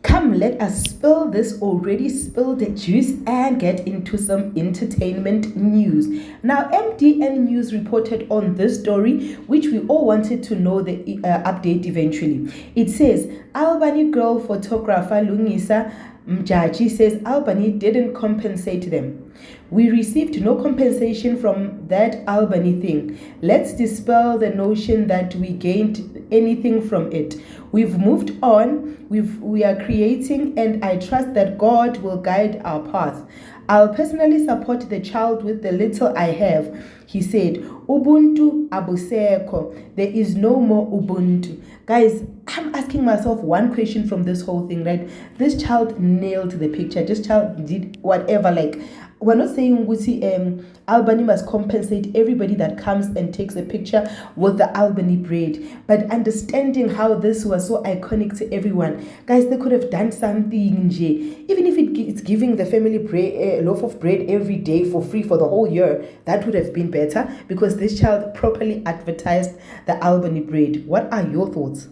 Come, let us spill this already spilled juice and get into some entertainment news. Now, MDN News reported on this story, which we all wanted to know the update eventually. It says, Albany Girl Photographer Lungisa Mjaji says Albany didn't compensate them. We received no compensation from that Albany thing. Let's dispel the notion that we gained anything from it. We've moved on. We are creating, and I trust that God will guide our path. I'll personally support the child with the little I have. He said, Ubuntu abuseko. There is no more Ubuntu. Guys, I'm asking myself one question from this whole thing, right? This child nailed the picture. This child did whatever, like, we're not saying Albany must compensate everybody that comes and takes a picture with the Albany braid, but understanding how this was so iconic to everyone. Guys, they could have done something, even if it's giving the family a loaf of bread every day for free for the whole year. That would have been better, because this child properly advertised the Albany braid. What are your thoughts?